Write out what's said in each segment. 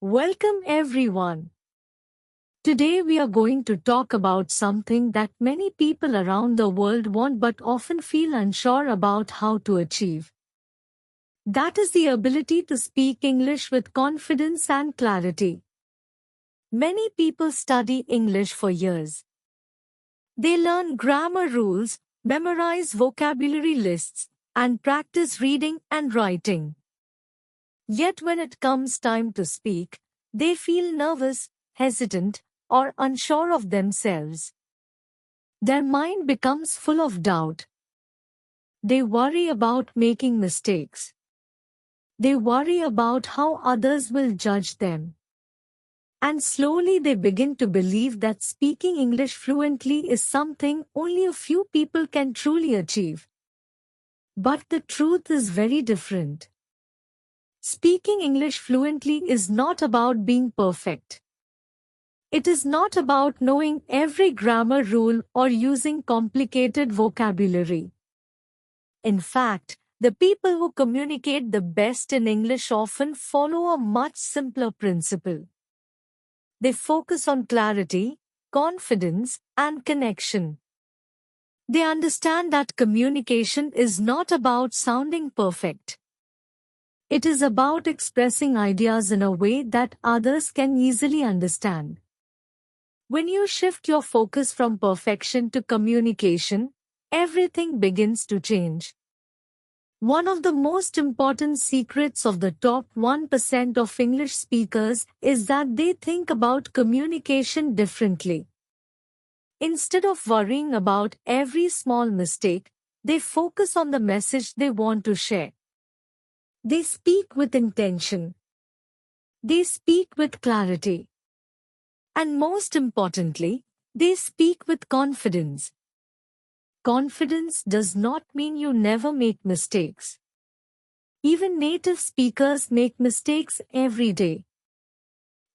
Welcome everyone. Today we are going to talk about something that many people around the world want but often feel unsure about how to achieve. That is the ability to speak English with confidence and clarity. Many people study English for years. They learn grammar rules, memorize vocabulary lists, and practice reading and writing. Yet when it comes time to speak, they feel nervous, hesitant, or unsure of themselves. Their mind becomes full of doubt. They worry about making mistakes. They worry about how others will judge them. And slowly they begin to believe that speaking English fluently is something only a few people can truly achieve. But the truth is very different. Speaking English fluently is not about being perfect. It is not about knowing every grammar rule or using complicated vocabulary. In fact, the people who communicate the best in English often follow a much simpler principle. They focus on clarity, confidence, and connection. They understand that communication is not about sounding perfect. It is about expressing ideas in a way that others can easily understand. When you shift your focus from perfection to communication, everything begins to change. One of the most important secrets of the top 1% of English speakers is that they think about communication differently. Instead of worrying about every small mistake, they focus on the message they want to share. They speak with intention. They speak with clarity. And most importantly, they speak with confidence. Confidence does not mean you never make mistakes. Even native speakers make mistakes every day.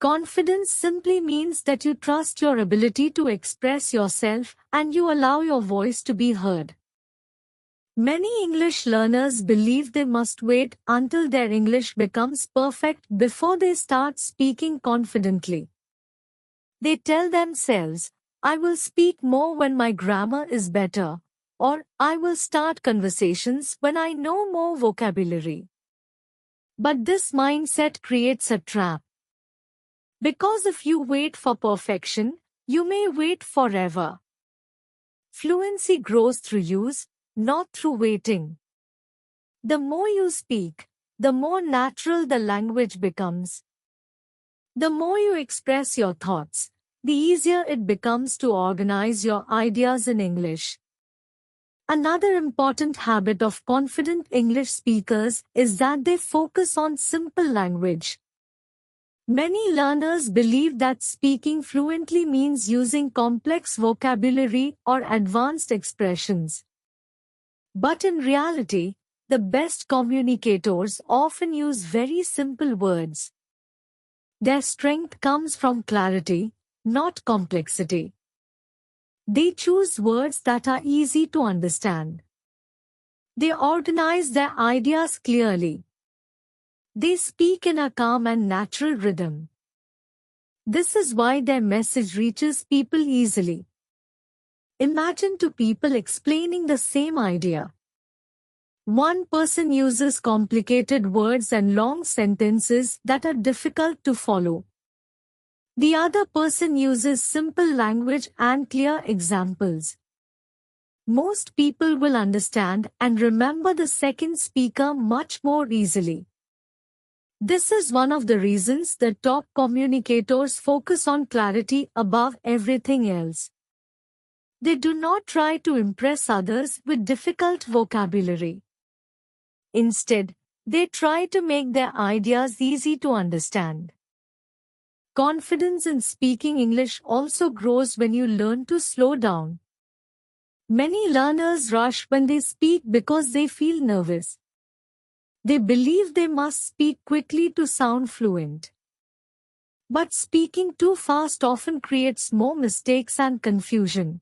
Confidence simply means that you trust your ability to express yourself and you allow your voice to be heard. Many English learners believe they must wait until their English becomes perfect before they start speaking confidently. They tell themselves, I will speak more when my grammar is better, or I will start conversations when I know more vocabulary. But this mindset creates a trap. Because if you wait for perfection, you may wait forever. Fluency grows through use, not through waiting. The more you speak, the more natural the language becomes. The more you express your thoughts, the easier it becomes to organize your ideas in English. Another important habit of confident English speakers is that they focus on simple language. Many learners believe that speaking fluently means using complex vocabulary or advanced expressions. But in reality, the best communicators often use very simple words. Their strength comes from clarity, not complexity. They choose words that are easy to understand. They organize their ideas clearly. They speak in a calm and natural rhythm. This is why their message reaches people easily. Imagine two people explaining the same idea. One person uses complicated words and long sentences that are difficult to follow. The other person uses simple language and clear examples. Most people will understand and remember the second speaker much more easily. This is one of the reasons the top communicators focus on clarity above everything else. They do not try to impress others with difficult vocabulary. Instead, they try to make their ideas easy to understand. Confidence in speaking English also grows when you learn to slow down. Many learners rush when they speak because they feel nervous. They believe they must speak quickly to sound fluent. But speaking too fast often creates more mistakes and confusion.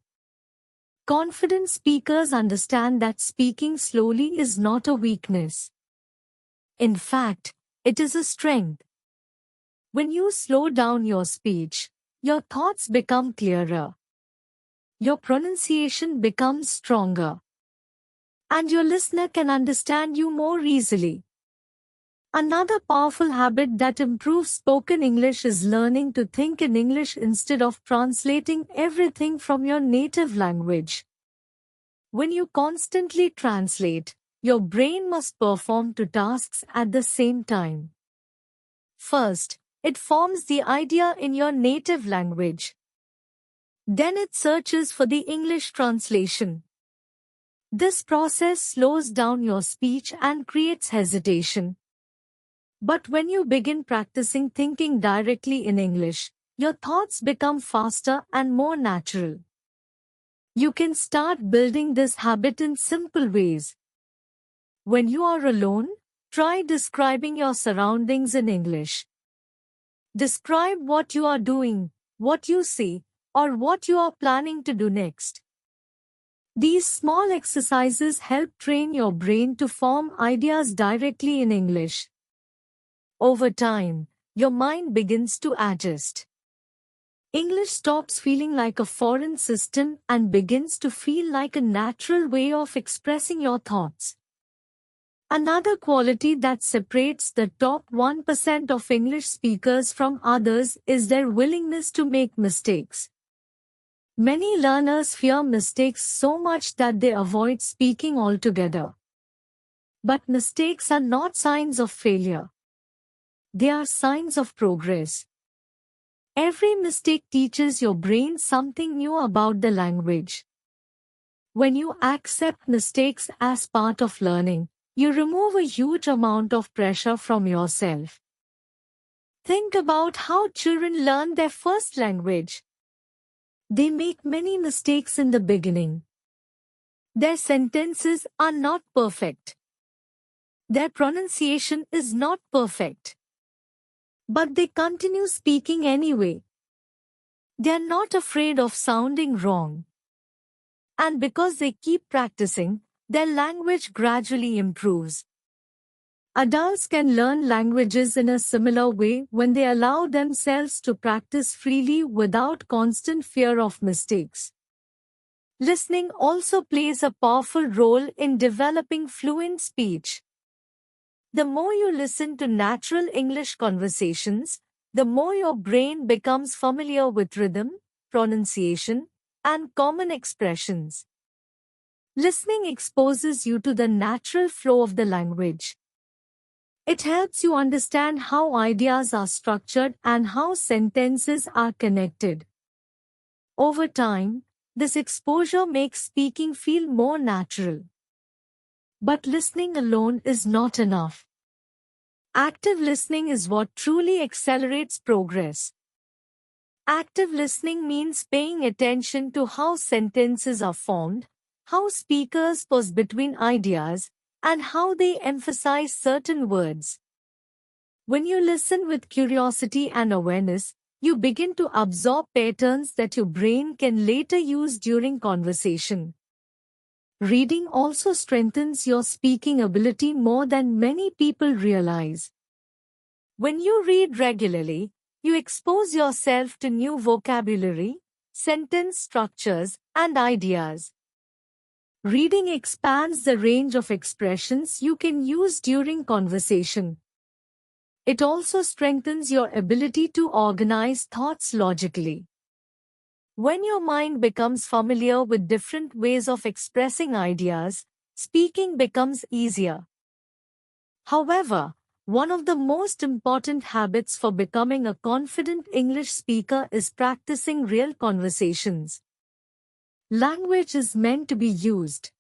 Confident speakers understand that speaking slowly is not a weakness. In fact, it is a strength. When you slow down your speech, your thoughts become clearer. Your pronunciation becomes stronger. And your listener can understand you more easily. Another powerful habit that improves spoken English is learning to think in English instead of translating everything from your native language. When you constantly translate, your brain must perform two tasks at the same time. First, it forms the idea in your native language. Then it searches for the English translation. This process slows down your speech and creates hesitation. But when you begin practicing thinking directly in English, your thoughts become faster and more natural. You can start building this habit in simple ways. When you are alone, try describing your surroundings in English. Describe what you are doing, what you see, or what you are planning to do next. These small exercises help train your brain to form ideas directly in English. Over time, your mind begins to adjust. English stops feeling like a foreign system and begins to feel like a natural way of expressing your thoughts. Another quality that separates the top 1% of English speakers from others is their willingness to make mistakes. Many learners fear mistakes so much that they avoid speaking altogether. But mistakes are not signs of failure. They are signs of progress. Every mistake teaches your brain something new about the language. When you accept mistakes as part of learning, you remove a huge amount of pressure from yourself. Think about how children learn their first language. They make many mistakes in the beginning. Their sentences are not perfect. Their pronunciation is not perfect. But they continue speaking anyway. They are not afraid of sounding wrong. And because they keep practicing, their language gradually improves. Adults can learn languages in a similar way when they allow themselves to practice freely without constant fear of mistakes. Listening also plays a powerful role in developing fluent speech. The more you listen to natural English conversations, the more your brain becomes familiar with rhythm, pronunciation, and common expressions. Listening exposes you to the natural flow of the language. It helps you understand how ideas are structured and how sentences are connected. Over time, this exposure makes speaking feel more natural. But listening alone is not enough. Active listening is what truly accelerates progress. Active listening means paying attention to how sentences are formed, how speakers pause between ideas, and how they emphasize certain words. When you listen with curiosity and awareness, you begin to absorb patterns that your brain can later use during conversation. Reading also strengthens your speaking ability more than many people realize. When you read regularly, you expose yourself to new vocabulary, sentence structures, and ideas. Reading expands the range of expressions you can use during conversation. It also strengthens your ability to organize thoughts logically. When your mind becomes familiar with different ways of expressing ideas, speaking becomes easier. However, one of the most important habits for becoming a confident English speaker is practicing real conversations. Language is meant to be used.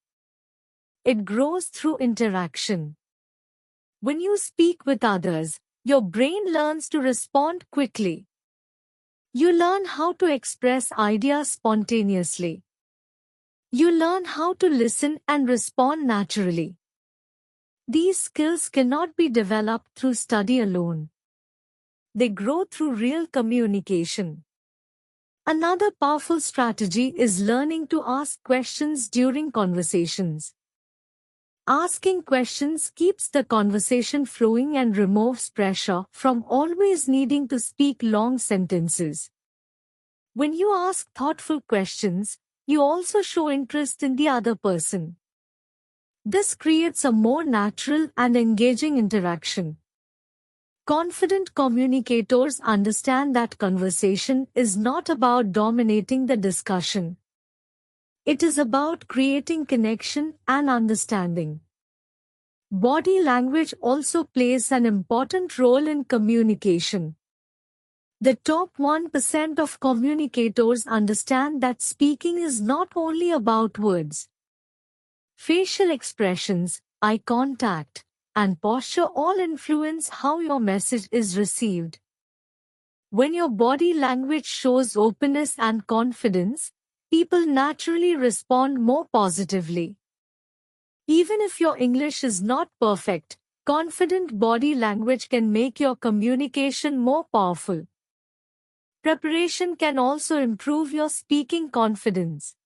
It grows through interaction. When you speak with others, your brain learns to respond quickly. You learn how to express ideas spontaneously. You learn how to listen and respond naturally. These skills cannot be developed through study alone. They grow through real communication. Another powerful strategy is learning to ask questions during conversations. Asking questions keeps the conversation flowing and removes pressure from always needing to speak long sentences. When you ask thoughtful questions, you also show interest in the other person. This creates a more natural and engaging interaction. Confident communicators understand that conversation is not about dominating the discussion. It is about creating connection and understanding. Body language also plays an important role in communication. The top 1% of communicators understand that speaking is not only about words. Facial expressions, eye contact, and posture all influence how your message is received. When your body language shows openness and confidence, people naturally respond more positively. Even if your English is not perfect, confident body language can make your communication more powerful. Preparation can also improve your speaking confidence.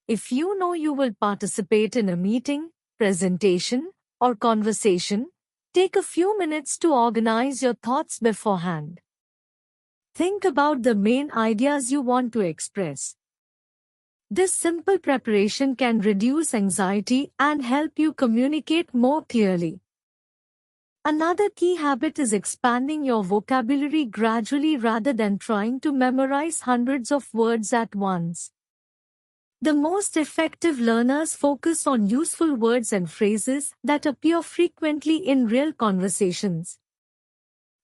If you know you will participate in a meeting, presentation, or conversation, take a few minutes to organize your thoughts beforehand. Think about the main ideas you want to express. This simple preparation can reduce anxiety and help you communicate more clearly. Another key habit is expanding your vocabulary gradually rather than trying to memorize hundreds of words at once. The most effective learners focus on useful words and phrases that appear frequently in real conversations.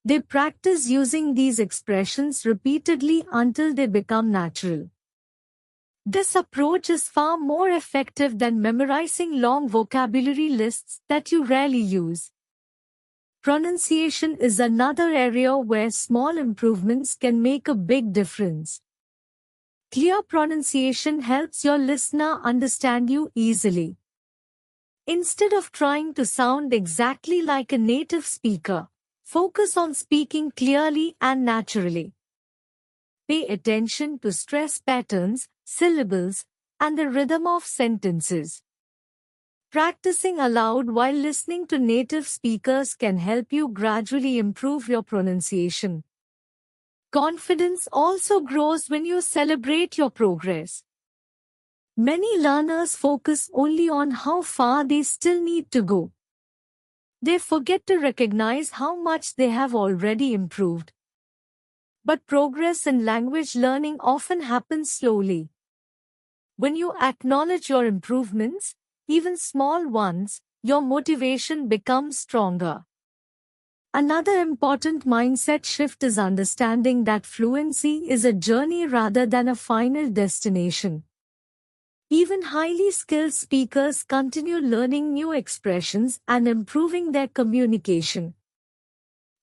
They practice using these expressions repeatedly until they become natural. This approach is far more effective than memorizing long vocabulary lists that you rarely use. Pronunciation is another area where small improvements can make a big difference. Clear pronunciation helps your listener understand you easily. Instead of trying to sound exactly like a native speaker, focus on speaking clearly and naturally. Pay attention to stress patterns, syllables, and the rhythm of sentences. Practicing aloud while listening to native speakers can help you gradually improve your pronunciation. Confidence also grows when you celebrate your progress. Many learners focus only on how far they still need to go. They forget to recognize how much they have already improved. But progress in language learning often happens slowly. When you acknowledge your improvements, even small ones, your motivation becomes stronger. Another important mindset shift is understanding that fluency is a journey rather than a final destination. Even highly skilled speakers continue learning new expressions and improving their communication.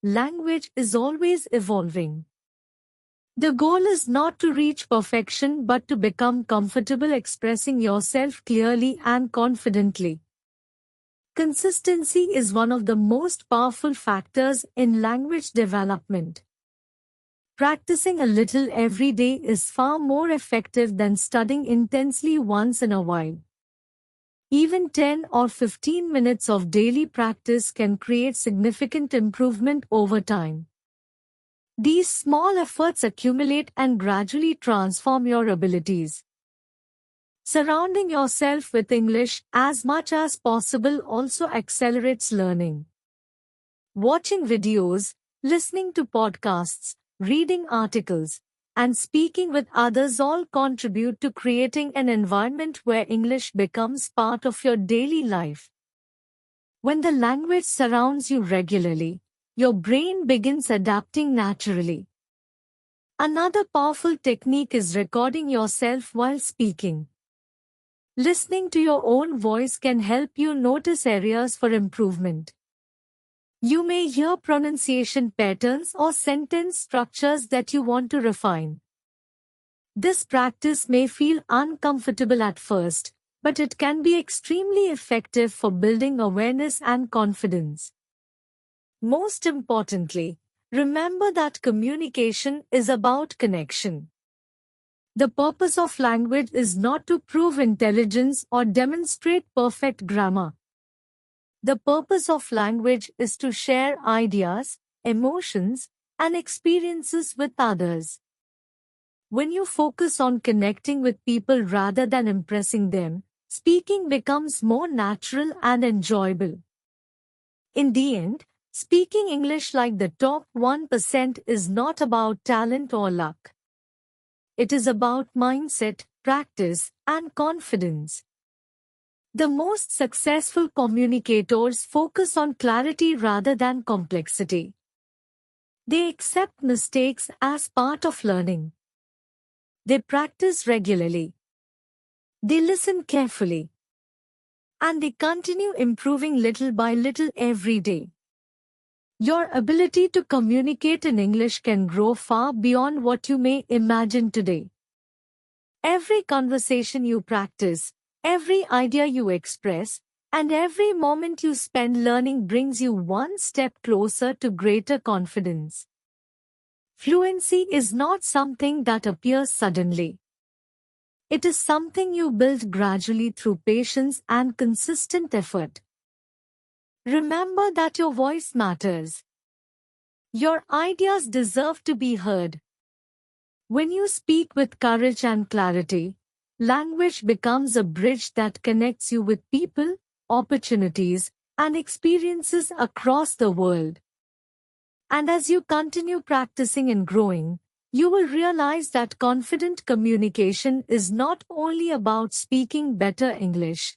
Language is always evolving. The goal is not to reach perfection but to become comfortable expressing yourself clearly and confidently. Consistency is one of the most powerful factors in language development. Practicing a little every day is far more effective than studying intensely once in a while. Even 10 or 15 minutes of daily practice can create significant improvement over time. These small efforts accumulate and gradually transform your abilities. Surrounding yourself with English as much as possible also accelerates learning. Watching videos, listening to podcasts, reading articles, and speaking with others all contribute to creating an environment where English becomes part of your daily life. When the language surrounds you regularly, your brain begins adapting naturally. Another powerful technique is recording yourself while speaking. Listening to your own voice can help you notice areas for improvement. You may hear pronunciation patterns or sentence structures that you want to refine. This practice may feel uncomfortable at first, but it can be extremely effective for building awareness and confidence. Most importantly, remember that communication is about connection. The purpose of language is not to prove intelligence or demonstrate perfect grammar. The purpose of language is to share ideas, emotions, and experiences with others. When you focus on connecting with people rather than impressing them, speaking becomes more natural and enjoyable. In the end, speaking English like the top 1% is not about talent or luck. It is about mindset, practice, and confidence. The most successful communicators focus on clarity rather than complexity. They accept mistakes as part of learning. They practice regularly. They listen carefully. And they continue improving little by little every day. Your ability to communicate in English can grow far beyond what you may imagine today. Every conversation you practice, every idea you express, and every moment you spend learning brings you one step closer to greater confidence. Fluency is not something that appears suddenly. It is something you build gradually through patience and consistent effort. Remember that your voice matters. Your ideas deserve to be heard. When you speak with courage and clarity, language becomes a bridge that connects you with people, opportunities, and experiences across the world. And as you continue practicing and growing, you will realize that confident communication is not only about speaking better English.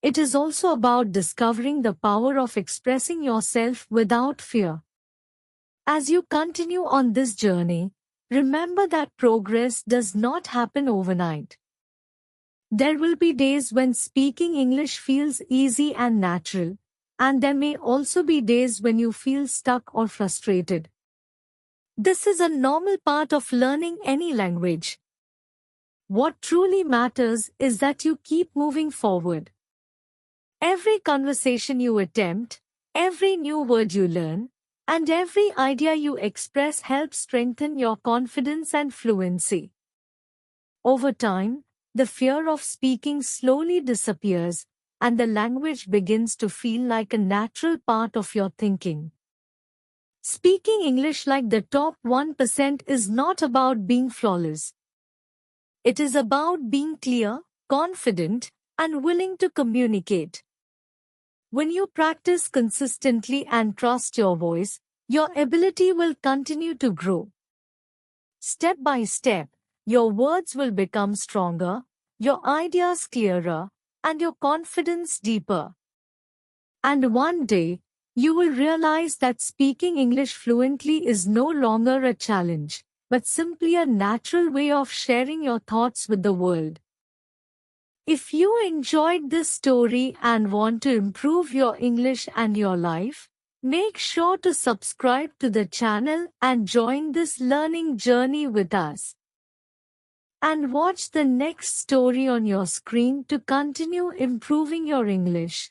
It is also about discovering the power of expressing yourself without fear. As you continue on this journey, remember that progress does not happen overnight. There will be days when speaking English feels easy and natural, and there may also be days when you feel stuck or frustrated. This is a normal part of learning any language. What truly matters is that you keep moving forward. Every conversation you attempt, every new word you learn, and every idea you express helps strengthen your confidence and fluency. Over time, the fear of speaking slowly disappears, and the language begins to feel like a natural part of your thinking. Speaking English like the top 1% is not about being flawless. It is about being clear, confident, and willing to communicate. When you practice consistently and trust your voice, your ability will continue to grow. Step by step, your words will become stronger, your ideas clearer, and your confidence deeper. And one day, you will realize that speaking English fluently is no longer a challenge, but simply a natural way of sharing your thoughts with the world. If you enjoyed this story and want to improve your English and your life, make sure to subscribe to the channel and join this learning journey with us. And watch the next story on your screen to continue improving your English.